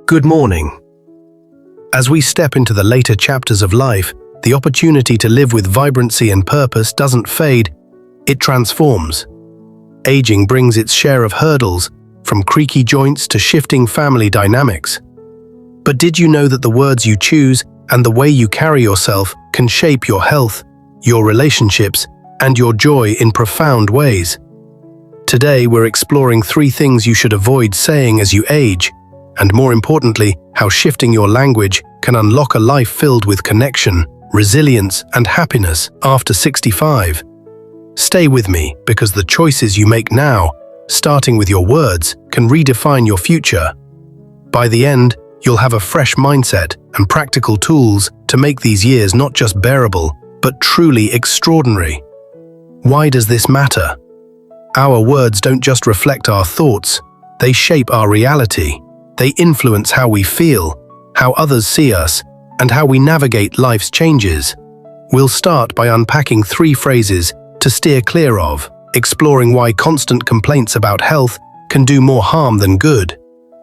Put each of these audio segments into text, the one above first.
Good morning. As we step into the later chapters of life, the opportunity to live with vibrancy and purpose doesn't fade, it transforms. Aging brings its share of hurdles, from creaky joints to shifting family dynamics. But did you know that the words you choose and the way you carry yourself can shape your health, your relationships, and your joy in profound ways? Today, we're exploring 3 things you should avoid saying as you age, and more importantly, how shifting your language can unlock a life filled with connection, resilience, and happiness after 65. Stay with me, because the choices you make now, starting with your words, can redefine your future. By the end, you'll have a fresh mindset and practical tools to make these years not just bearable, but truly extraordinary. Why does this matter? Our words don't just reflect our thoughts, they shape our reality. They influence how we feel, how others see us, and how we navigate life's changes. We'll start by unpacking 3 phrases to steer clear of, exploring why constant complaints about health can do more harm than good,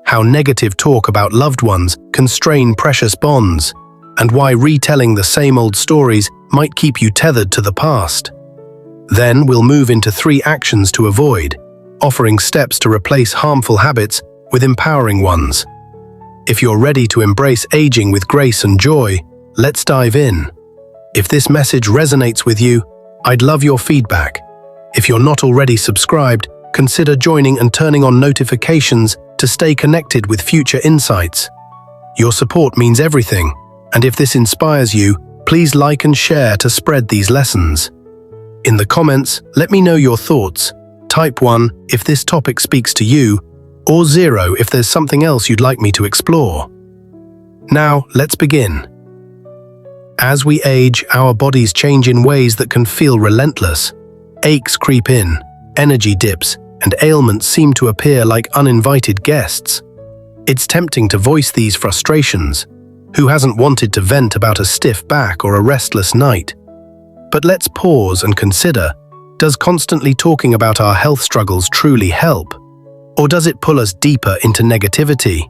how negative talk about loved ones can strain precious bonds, and why retelling the same old stories might keep you tethered to the past. Then we'll move into 3 actions to avoid, offering steps to replace harmful habits with empowering ones. If you're ready to embrace aging with grace and joy, let's dive in. If this message resonates with you, I'd love your feedback. If you're not already subscribed, consider joining and turning on notifications to stay connected with future insights. Your support means everything, and if this inspires you, please like and share to spread these lessons. In the comments, let me know your thoughts. Type 1 if this topic speaks to you, or 0 if there's something else you'd like me to explore. Now, let's begin. As we age, our bodies change in ways that can feel relentless. Aches creep in, energy dips, and ailments seem to appear like uninvited guests. It's tempting to voice these frustrations. Who hasn't wanted to vent about a stiff back or a restless night? But let's pause and consider, does constantly talking about our health struggles truly help? Or does it pull us deeper into negativity?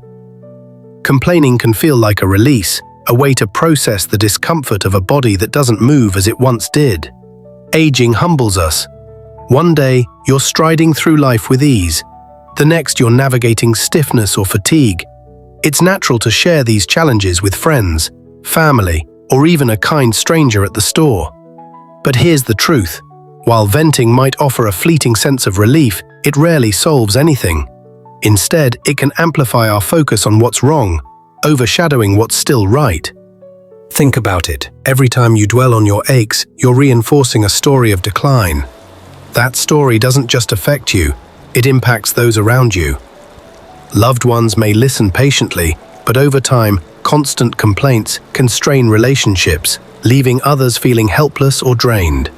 Complaining can feel like a release, a way to process the discomfort of a body that doesn't move as it once did. Aging humbles us. One day, you're striding through life with ease. The next, you're navigating stiffness or fatigue. It's natural to share these challenges with friends, family, or even a kind stranger at the store. But here's the truth. While venting might offer a fleeting sense of relief, it rarely solves anything. Instead, it can amplify our focus on what's wrong, overshadowing what's still right. Think about it. Every time you dwell on your aches, you're reinforcing a story of decline. That story doesn't just affect you, it impacts those around you. Loved ones may listen patiently, but over time, constant complaints can strain relationships, leaving others feeling helpless or drained.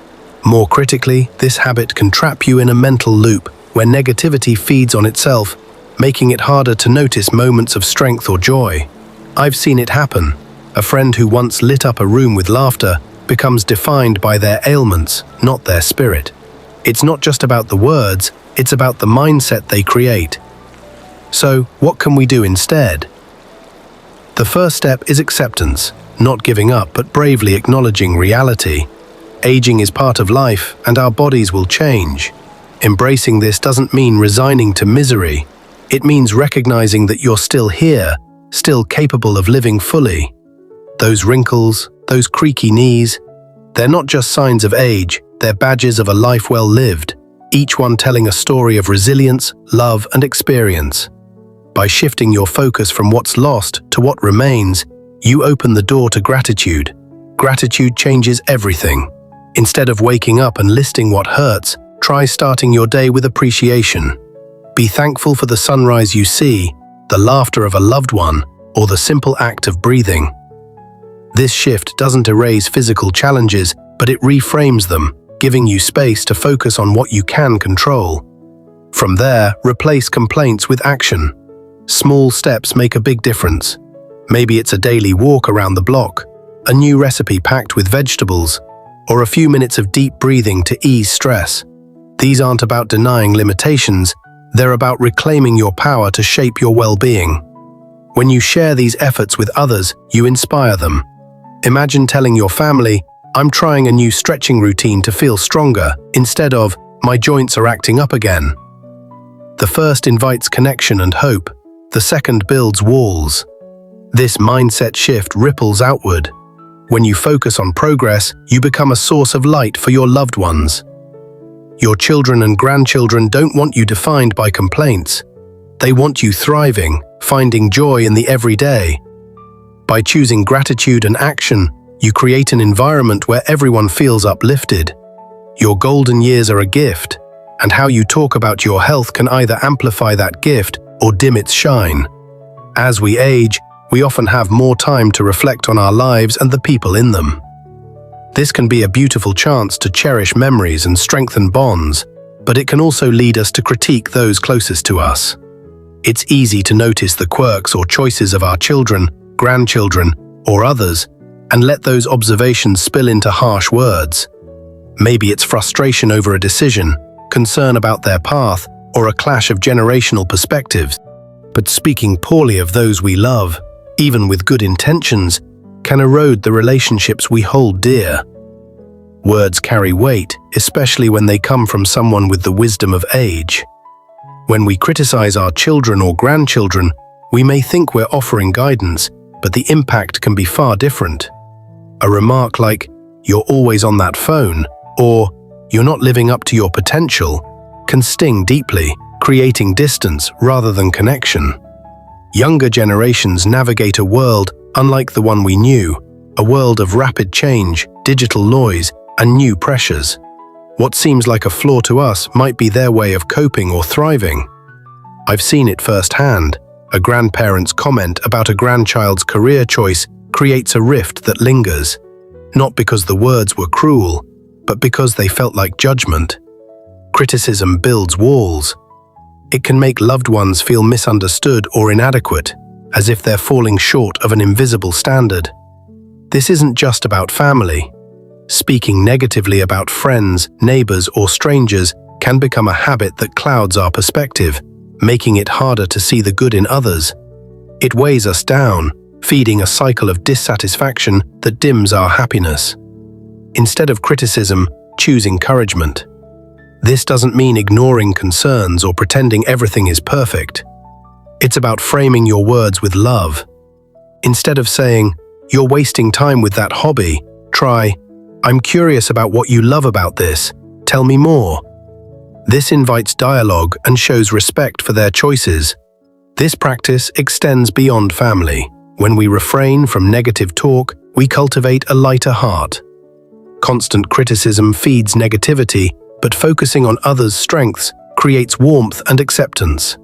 More critically, this habit can trap you in a mental loop where negativity feeds on itself, making it harder to notice moments of strength or joy. I've seen it happen. A friend who once lit up a room with laughter becomes defined by their ailments, not their spirit. It's not just about the words, it's about the mindset they create. So, what can we do instead? The first step is acceptance, not giving up but bravely acknowledging reality. Aging is part of life, and our bodies will change. Embracing this doesn't mean resigning to misery. It means recognizing that you're still here, still capable of living fully. Those wrinkles, those creaky knees, they're not just signs of age, they're badges of a life well lived, each one telling a story of resilience, love, and experience. By shifting your focus from what's lost to what remains, you open the door to gratitude. Gratitude changes everything. Instead of waking up and listing what hurts, try starting your day with appreciation. Be thankful for the sunrise you see, the laughter of a loved one, or the simple act of breathing. This shift doesn't erase physical challenges, but it reframes them, giving you space to focus on what you can control. From there, replace complaints with action. Small steps make a big difference. Maybe it's a daily walk around the block, a new recipe packed with vegetables, or a few minutes of deep breathing to ease stress. These aren't about denying limitations, they're about reclaiming your power to shape your well-being. When you share these efforts with others, you inspire them. Imagine telling your family, "I'm trying a new stretching routine to feel stronger," instead of, "My joints are acting up again." The first invites connection and hope. The second builds walls. This mindset shift ripples outward. When you focus on progress, you become a source of light for your loved ones. Your children and grandchildren don't want you defined by complaints. They want you thriving, finding joy in the everyday. By choosing gratitude and action, you create an environment where everyone feels uplifted. Your golden years are a gift, and how you talk about your health can either amplify that gift or dim its shine. As we age, we often have more time to reflect on our lives and the people in them. This can be a beautiful chance to cherish memories and strengthen bonds, but it can also lead us to critique those closest to us. It's easy to notice the quirks or choices of our children, grandchildren, or others, and let those observations spill into harsh words. Maybe it's frustration over a decision, concern about their path, or a clash of generational perspectives. But speaking poorly of those we love, even with good intentions, can erode the relationships we hold dear. Words carry weight, especially when they come from someone with the wisdom of age. When we criticize our children or grandchildren, we may think we're offering guidance, but the impact can be far different. A remark like, "You're always on that phone," or "You're not living up to your potential," can sting deeply, creating distance rather than connection. Younger generations navigate a world unlike the one we knew, a world of rapid change, digital noise, and new pressures. What seems like a flaw to us might be their way of coping or thriving. I've seen it firsthand. A grandparent's comment about a grandchild's career choice creates a rift that lingers, not because the words were cruel, but because they felt like judgment. Criticism builds walls. It can make loved ones feel misunderstood or inadequate, as if they're falling short of an invisible standard. This isn't just about family. Speaking negatively about friends, neighbors, or strangers can become a habit that clouds our perspective, making it harder to see the good in others. It weighs us down, feeding a cycle of dissatisfaction that dims our happiness. Instead of criticism, choose encouragement. This doesn't mean ignoring concerns or pretending everything is perfect. It's about framing your words with love. Instead of saying, "You're wasting time with that hobby," try, "I'm curious about what you love about this. Tell me more." This invites dialogue and shows respect for their choices. This practice extends beyond family. When we refrain from negative talk, we cultivate a lighter heart. Constant criticism feeds negativity, but focusing on others' strengths creates warmth and acceptance.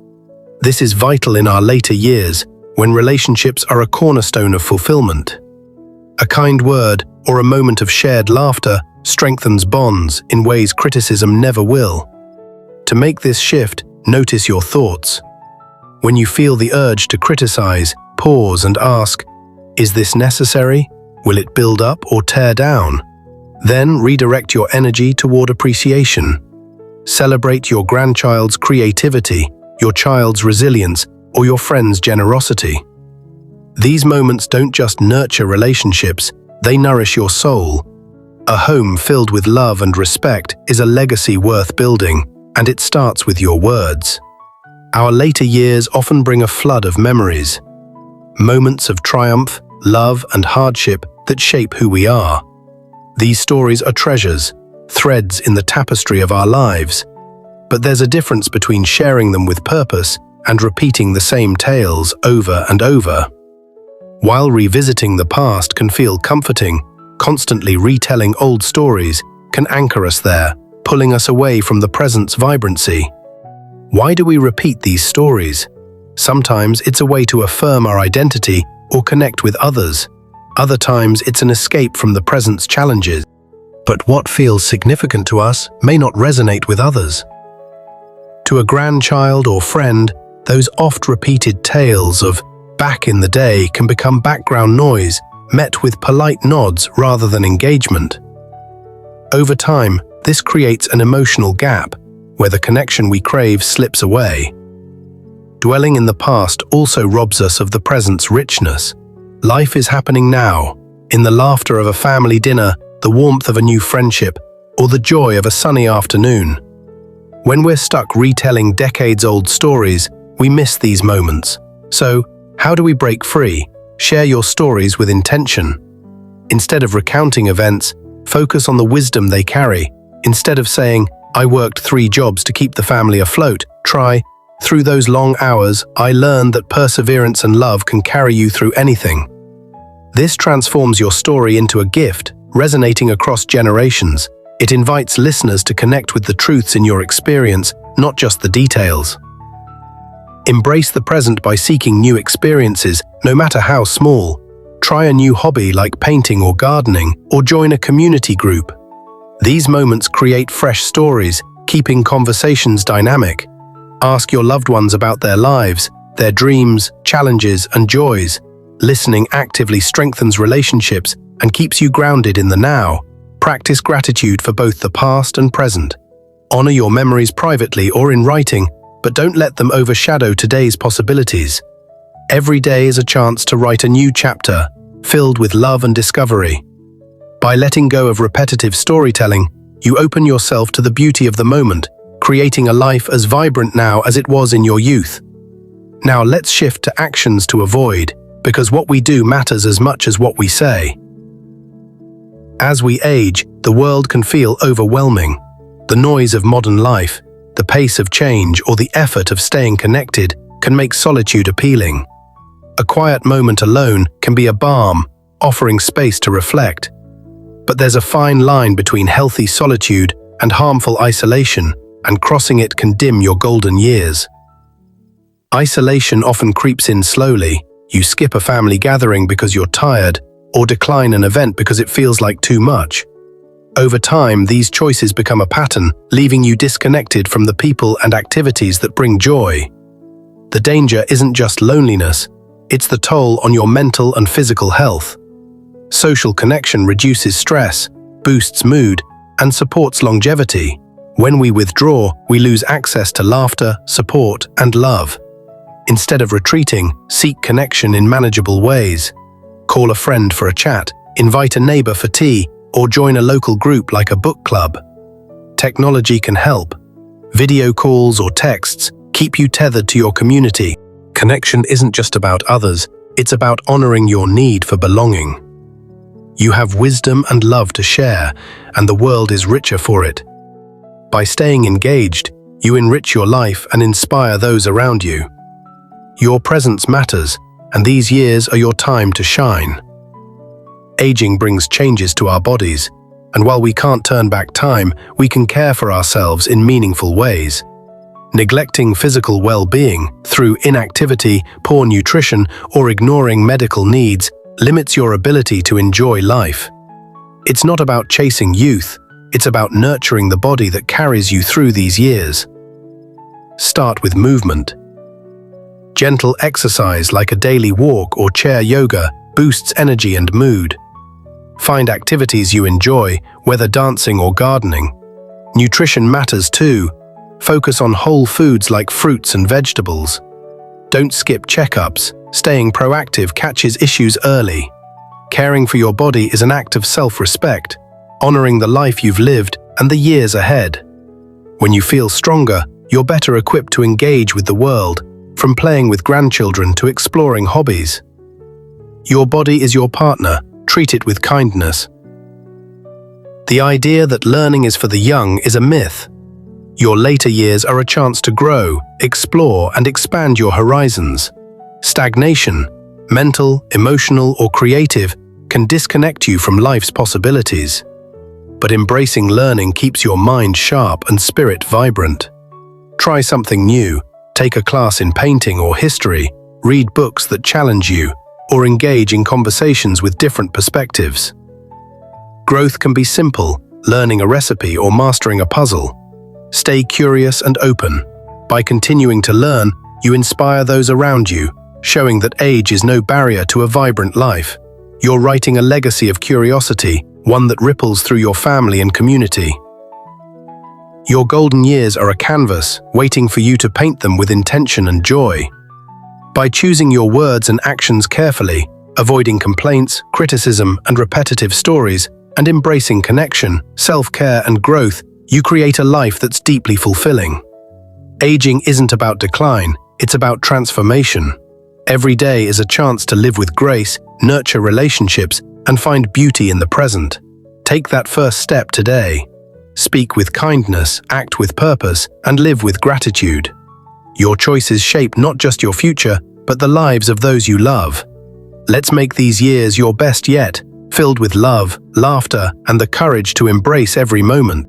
This is vital in our later years, when relationships are a cornerstone of fulfillment. A kind word or a moment of shared laughter strengthens bonds in ways criticism never will. To make this shift, notice your thoughts. When you feel the urge to criticize, pause and ask, "Is this necessary? Will it build up or tear down?" Then redirect your energy toward appreciation. Celebrate your grandchild's creativity, your child's resilience, or your friend's generosity. These moments don't just nurture relationships, they nourish your soul. A home filled with love and respect is a legacy worth building, and it starts with your words. Our later years often bring a flood of memories. Moments of triumph, love, and hardship that shape who we are. These stories are treasures, threads in the tapestry of our lives. But there's a difference between sharing them with purpose and repeating the same tales over and over. While revisiting the past can feel comforting, constantly retelling old stories can anchor us there, pulling us away from the present's vibrancy. Why do we repeat these stories? Sometimes it's a way to affirm our identity or connect with others. Other times it's an escape from the present's challenges. But what feels significant to us may not resonate with others. To a grandchild or friend, those oft-repeated tales of back in the day can become background noise, met with polite nods rather than engagement. Over time, this creates an emotional gap, where the connection we crave slips away. Dwelling in the past also robs us of the present's richness. Life is happening now, in the laughter of a family dinner, the warmth of a new friendship, or the joy of a sunny afternoon. When we're stuck retelling decades-old stories, we miss these moments. So, how do we break free? Share your stories with intention. Instead of recounting events, focus on the wisdom they carry. Instead of saying, "I worked 3 jobs to keep the family afloat," try, "Through those long hours, I learned that perseverance and love can carry you through anything." This transforms your story into a gift, resonating across generations. It invites listeners to connect with the truths in your experience, not just the details. Embrace the present by seeking new experiences, no matter how small. Try a new hobby like painting or gardening, or join a community group. These moments create fresh stories, keeping conversations dynamic. Ask your loved ones about their lives, their dreams, challenges, and joys. Listening actively strengthens relationships and keeps you grounded in the now. Practice gratitude for both the past and present. Honor your memories privately or in writing, but don't let them overshadow today's possibilities. Every day is a chance to write a new chapter, filled with love and discovery. By letting go of repetitive storytelling, you open yourself to the beauty of the moment, creating a life as vibrant now as it was in your youth. Now let's shift to actions to avoid, because what we do matters as much as what we say. As we age, the world can feel overwhelming. The noise of modern life, the pace of change, or the effort of staying connected can make solitude appealing. A quiet moment alone can be a balm, offering space to reflect. But there's a fine line between healthy solitude and harmful isolation, and crossing it can dim your golden years. Isolation often creeps in slowly. You skip a family gathering because you're tired, or decline an event because it feels like too much. Over time, these choices become a pattern, leaving you disconnected from the people and activities that bring joy. The danger isn't just loneliness, it's the toll on your mental and physical health. Social connection reduces stress, boosts mood, and supports longevity. When we withdraw, we lose access to laughter, support, and love. Instead of retreating, seek connection in manageable ways. Call a friend for a chat, invite a neighbor for tea, or join a local group like a book club. Technology can help. Video calls or texts keep you tethered to your community. Connection isn't just about others, it's about honoring your need for belonging. You have wisdom and love to share, and the world is richer for it. By staying engaged, you enrich your life and inspire those around you. Your presence matters, and these years are your time to shine. Aging brings changes to our bodies, and while we can't turn back time, we can care for ourselves in meaningful ways. Neglecting physical well-being through inactivity, poor nutrition, or ignoring medical needs limits your ability to enjoy life. It's not about chasing youth, it's about nurturing the body that carries you through these years. Start with movement. Gentle exercise like a daily walk or chair yoga boosts energy and mood. Find activities you enjoy, whether dancing or gardening. Nutrition matters too. Focus on whole foods like fruits and vegetables. Don't skip checkups. Staying proactive catches issues early. Caring for your body is an act of self-respect, honoring the life you've lived and the years ahead. When you feel stronger, you're better equipped to engage with the world, from playing with grandchildren to exploring hobbies. Your body is your partner. Treat it with kindness. The idea that learning is for the young is a myth. Your later years are a chance to grow, explore, and expand your horizons. Stagnation, mental, emotional, or creative, can disconnect you from life's possibilities. But embracing learning keeps your mind sharp and spirit vibrant. Try something new, take a class in painting or history, read books that challenge you, or engage in conversations with different perspectives. Growth can be simple, learning a recipe or mastering a puzzle. Stay curious and open. By continuing to learn, you inspire those around you, showing that age is no barrier to a vibrant life. You're writing a legacy of curiosity, one that ripples through your family and community. Your golden years are a canvas, waiting for you to paint them with intention and joy. By choosing your words and actions carefully, avoiding complaints, criticism, and repetitive stories, and embracing connection, self-care, and growth, you create a life that's deeply fulfilling. Aging isn't about decline, it's about transformation. Every day is a chance to live with grace, nurture relationships, and find beauty in the present. Take that first step today. Speak with kindness, act with purpose, and live with gratitude. Your choices shape not just your future, but the lives of those you love. Let's make these years your best yet, filled with love, laughter, and the courage to embrace every moment.